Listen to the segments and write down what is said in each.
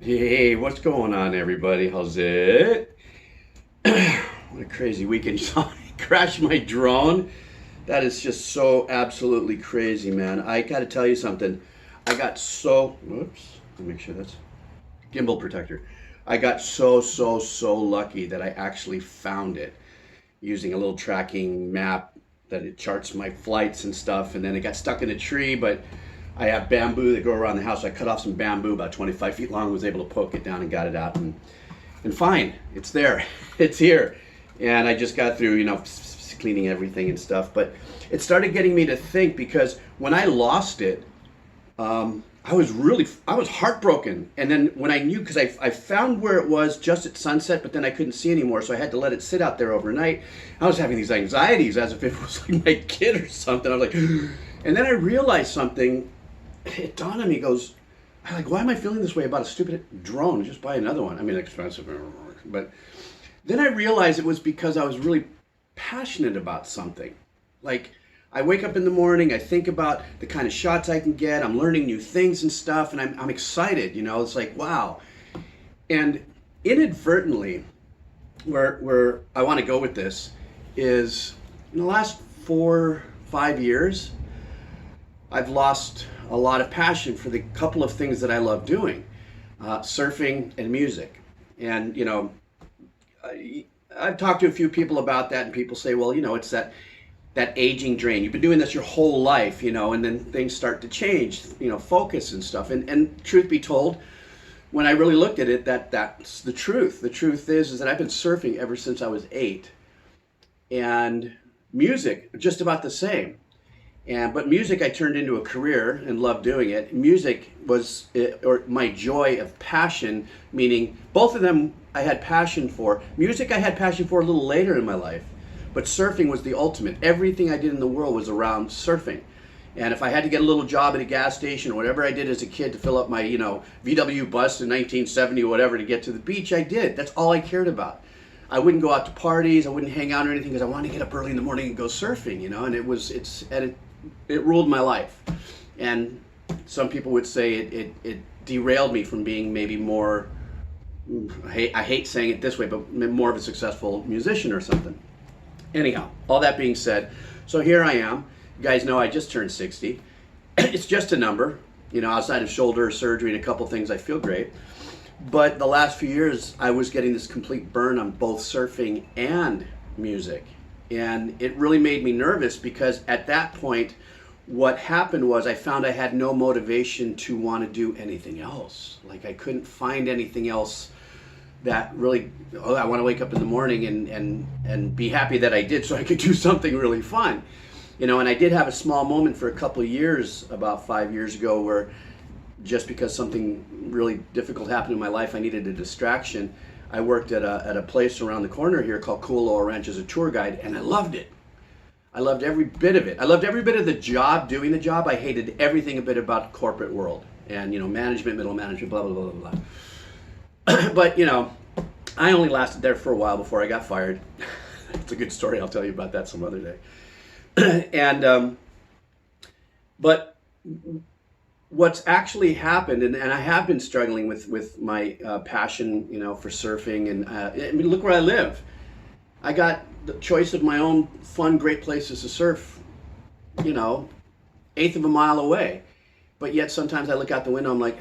Hey, what's going on, everybody? How's it? What a crazy weekend. You saw me crash my drone. That is just so absolutely crazy, man. I got to tell you something. Whoops, let me make sure that's gimbal protector. I got so lucky that I actually found it using a little tracking map that it charts my flights and stuff. And then it got stuck in a tree, but I have bamboo that go around the house. So I cut off some bamboo about 25 feet long, was able to poke it down and got it out. And fine, it's there. It's here. And I just got through, cleaning everything and stuff. But it started getting me to think because when I lost it, I was heartbroken. And then when I knew, because I found where it was just at sunset, but then I couldn't see anymore. So I had to let it sit out there overnight. I was having these anxieties as if it was like my kid or something. I was like, and then I realized something. It dawned on me, goes, I'm like, why am I feeling this way about a stupid drone? Just buy another one. I mean, expensive, but then I realized it was because I was really passionate about something. Like, I wake up in the morning, I think about the kind of shots I can get, I'm learning new things and stuff, and I'm excited, it's like, wow. And inadvertently, where I want to go with this is in the last 4, 5 years, I've lost a lot of passion for the couple of things that I love doing, surfing and music. And, I've talked to a few people about that, and people say, well, it's that aging drain. You've been doing this your whole life, and then things start to change, focus and stuff. And truth be told, when I really looked at it, that's the truth. The truth is that I've been surfing ever since I was 8, and music just about the same. But music I turned into a career and loved doing it. Music was or my joy of passion, meaning both of them I had passion for. Music I had passion for a little later in my life, but surfing was the ultimate. Everything I did in the world was around surfing. And if I had to get a little job at a gas station or whatever I did as a kid to fill up my, VW bus in 1970 or whatever to get to the beach, I did. That's all I cared about. I wouldn't go out to parties, I wouldn't hang out or anything because I wanted to get up early in the morning and go surfing, and it ruled my life. And some people would say it derailed me from being maybe more, I hate saying it this way, but more of a successful musician or something. Anyhow, all that being said, so here I am. You guys know I just turned 60. It's just a number, outside of shoulder surgery and a couple things, I feel great. But the last few years, I was getting this complete burn on both surfing and music. And it really made me nervous because at that point, what happened was I found I had no motivation to want to do anything else. Like I couldn't find anything else that really, I want to wake up in the morning and be happy that I did so I could do something really fun. And I did have a small moment for a couple of years, about 5 years ago, where just because something really difficult happened in my life, I needed a distraction. I worked at a place around the corner here called Cooloa Ranch as a tour guide, and I loved it. I loved every bit of it. I loved every bit of the job, doing the job. I hated everything a bit about the corporate world and, management, middle management, blah, blah, blah, blah, blah. But, I only lasted there for a while before I got fired. It's a good story. I'll tell you about that some other day. But what's actually happened, and I have been struggling with my passion, for surfing, and I mean, look where I live. I got the choice of my own fun, great places to surf, eighth of a mile away. But yet sometimes I look out the window, I'm like,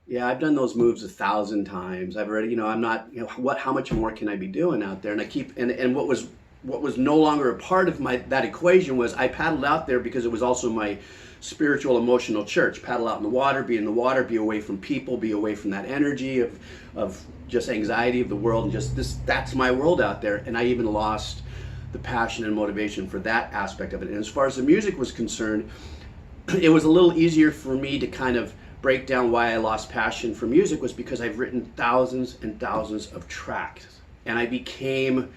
yeah, I've done those moves 1,000 times. I've already, I'm not, how much more can I be doing out there? And I keep, and what was no longer a part of that equation was I paddled out there because it was also my spiritual, emotional church. Paddle out in the water, be away from people, be away from that energy of just anxiety of the world, and just this, that's my world out there. And I even lost the passion and motivation for that aspect of it. And as far as the music was concerned, it was a little easier for me to kind of break down why I lost passion for music, was because I've written thousands and thousands of tracks. And I became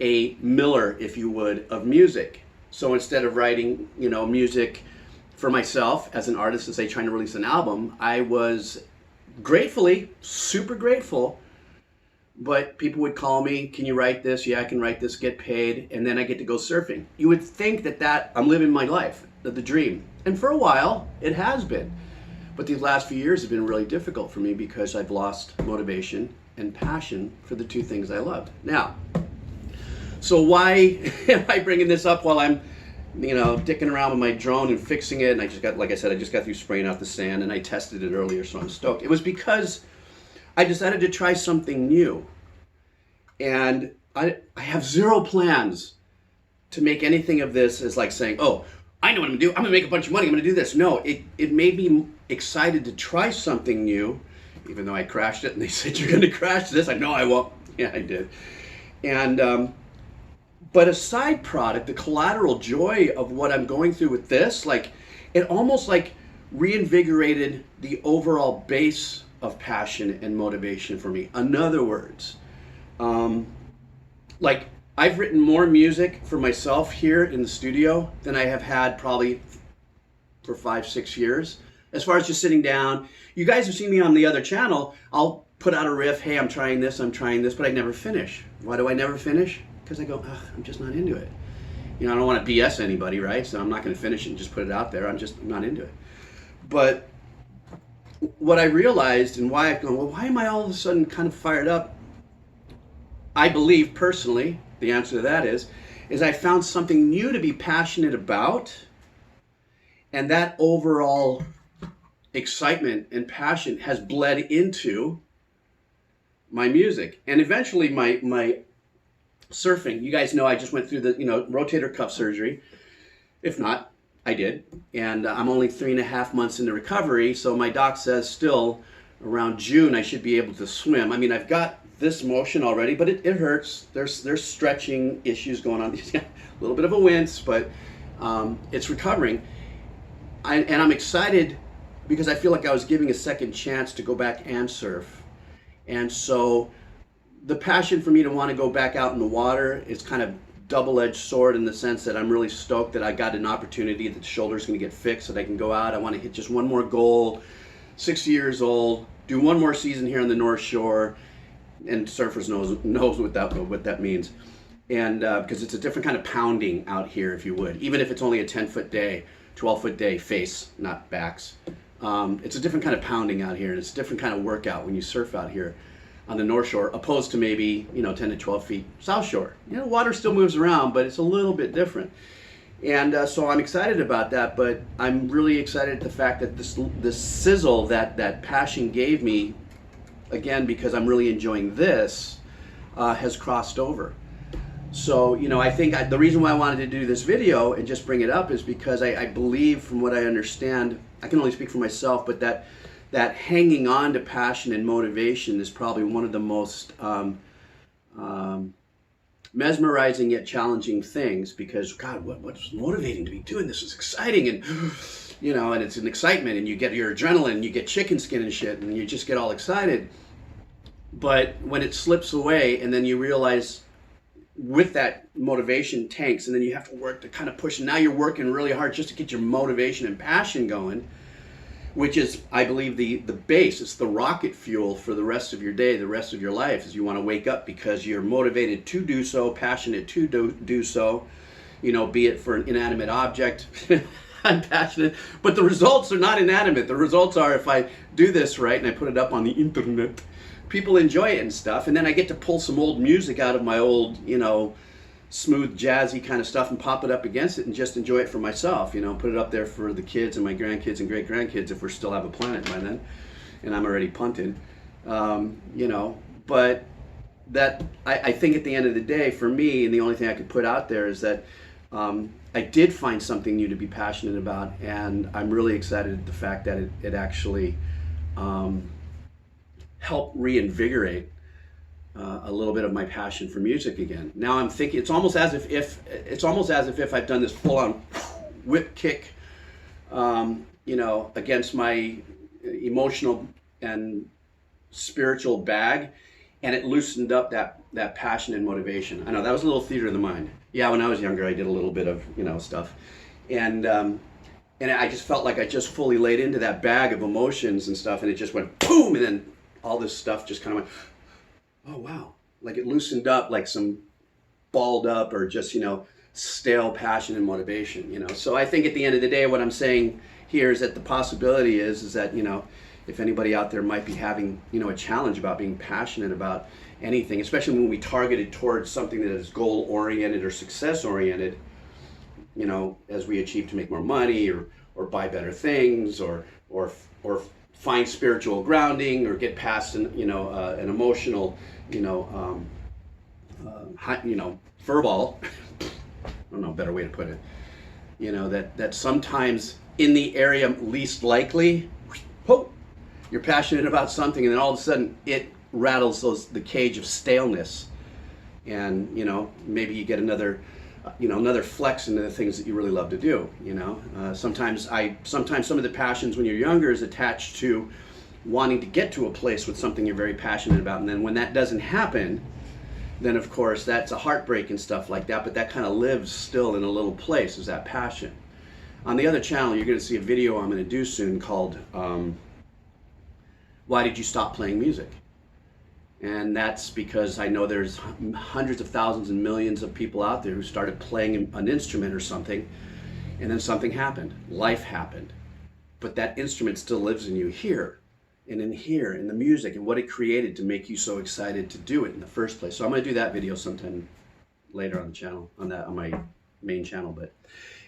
a miller, if you would, of music. So instead of writing, music for myself as an artist and say trying to release an album, I was gratefully, super grateful, but people would call me, can you write this? Yeah, I can write this, get paid, and then I get to go surfing. You would think that I'm living my life, the dream. And for a while, it has been. But these last few years have been really difficult for me because I've lost motivation and passion for the two things I loved. Now, so why am I bringing this up while I'm, dicking around with my drone and fixing it? And I just got, like I said, I just got through spraying out the sand, and I tested it earlier, so I'm stoked. It was because I decided to try something new. And I have zero plans to make anything of this as like saying, oh, I know what I'm gonna do. I'm gonna make a bunch of money. I'm gonna do this. No, it made me excited to try something new, even though I crashed it and they said, you're gonna crash this. I know I won't. Yeah, I did. And, but a side product, the collateral joy of what I'm going through with this, like it almost like reinvigorated the overall base of passion and motivation for me. In other words, like I've written more music for myself here in the studio than I have had probably for 5-6 years. As far as just sitting down, you guys have seen me on the other channel. I'll put out a riff. Hey, I'm trying this, but I never finish. Why do I never finish? Because I go, I'm just not into it. I don't want to BS anybody, right? So I'm not going to finish it and just put it out there. I'm not into it. But what I realized and why I've gone, well, why am I all of a sudden kind of fired up? I believe personally, the answer to that is I found something new to be passionate about, and that overall excitement and passion has bled into my music and eventually my surfing. You guys know I just went through the rotator cuff surgery. If not, I did, and I'm only 3.5 months into recovery, so my doc says still around June I should be able to swim. I mean, I've got this motion already, but it hurts. There's stretching issues going on. A little bit of a wince, but it's recovering. And I'm excited because I feel like I was giving a second chance to go back and surf. And so the passion for me to want to go back out in the water is kind of double-edged sword in the sense that I'm really stoked that I got an opportunity, that the shoulder's going to get fixed, that I can go out. I want to hit just one more goal, 60 years old, do one more season here on the North Shore, and surfers knows what that means. And because it's a different kind of pounding out here, if you would, even if it's only a 10-foot day, 12-foot day, face, not backs. It's a different kind of pounding out here, and it's a different kind of workout when you surf out here on the North Shore, opposed to maybe 10 to 12 feet South Shore. Water still moves around, but it's a little bit different. And so I'm excited about that, but I'm really excited at the fact that this sizzle that passion gave me, again, because I'm really enjoying this, has crossed over. So, I think the reason why I wanted to do this video and just bring it up is because I believe, from what I understand, I can only speak for myself, but that hanging on to passion and motivation is probably one of the most mesmerizing yet challenging things, because God, what's motivating to be doing this is exciting, and and it's an excitement, and you get your adrenaline, you get chicken skin and shit, and you just get all excited. But when it slips away, and then you realize with that motivation tanks, and then you have to work to kind of push, and now you're working really hard just to get your motivation and passion going, which is, I believe, the base. It's the rocket fuel for the rest of your day, the rest of your life, is you want to wake up because you're motivated to do so, passionate to do so, be it for an inanimate object. I'm passionate, but the results are not inanimate. The results are, if I do this right and I put it up on the internet, people enjoy it and stuff, and then I get to pull some old music out of my old, smooth, jazzy kind of stuff and pop it up against it and just enjoy it for myself, put it up there for the kids and my grandkids and great-grandkids if we still have a planet by then, and I'm already punted, but that, I think at the end of the day, for me, and the only thing I could put out there is that I did find something new to be passionate about, and I'm really excited at the fact that it actually helped reinvigorate a little bit of my passion for music again. Now I'm thinking it's almost as if I've done this full-on whip kick, against my emotional and spiritual bag, and it loosened up that passion and motivation. I know that was a little theater of the mind. Yeah, when I was younger, I did a little bit of stuff, and I just felt like I just fully laid into that bag of emotions and stuff, and it just went boom, and then all this stuff just kind of went, oh wow, like it loosened up like some balled up or just stale passion and motivation. So I think at the end of the day, what I'm saying here is that the possibility is that, you know, if anybody out there might be having, you know, a challenge about being passionate about anything, especially when we target it towards something that is goal oriented or success oriented, you know, as we achieve to make more money or buy better things or find spiritual grounding or get past an, you know, an emotional, you know, furball. I don't know a better way to put it. You know, that sometimes in the area least likely, whoop, you're passionate about something, and then all of a sudden it rattles the cage of staleness, and you know, maybe you get another flex into the things that you really love to do. You know, sometimes some of the passions when you're younger is attached to wanting to get to a place with something you're very passionate about, and then when that doesn't happen, then of course that's a heartbreak and stuff like that, but that kind of lives still in a little place, is that passion. On the other channel, you're going to see a video I'm going to do soon called Why Did You Stop Playing Music? And that's because I know there's hundreds of thousands and millions of people out there who started playing an instrument or something, and then something happened, life happened, but that instrument still lives in you here, and in here, in the music, and what it created to make you so excited to do it in the first place. So I'm going to do that video sometime later on the channel, on my main channel. But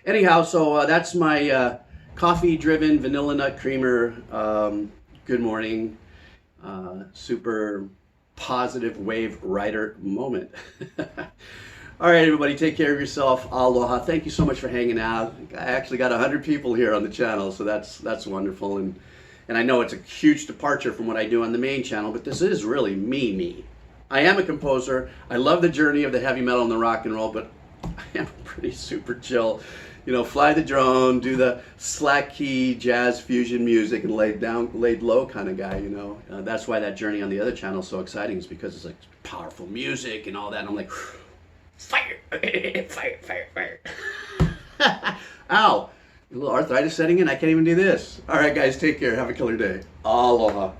anyhow, so that's my coffee-driven vanilla nut creamer. Good morning, super positive wave rider moment. All right, everybody, take care of yourself. Aloha. Thank you so much for hanging out. I actually got 100 people here on the channel, so that's wonderful. And I know it's a huge departure from what I do on the main channel, but this is really me. I am a composer. I love the journey of the heavy metal and the rock and roll, but I am pretty super chill. You know, fly the drone, do the slack key jazz fusion music, and laid low kind of guy, you know. That's why that journey on the other channel is so exciting, is because it's like powerful music and all that. And I'm like, fire, fire, fire, fire. Ow. A little arthritis setting in. I can't even do this. All right, guys, take care. Have a killer day. Aloha.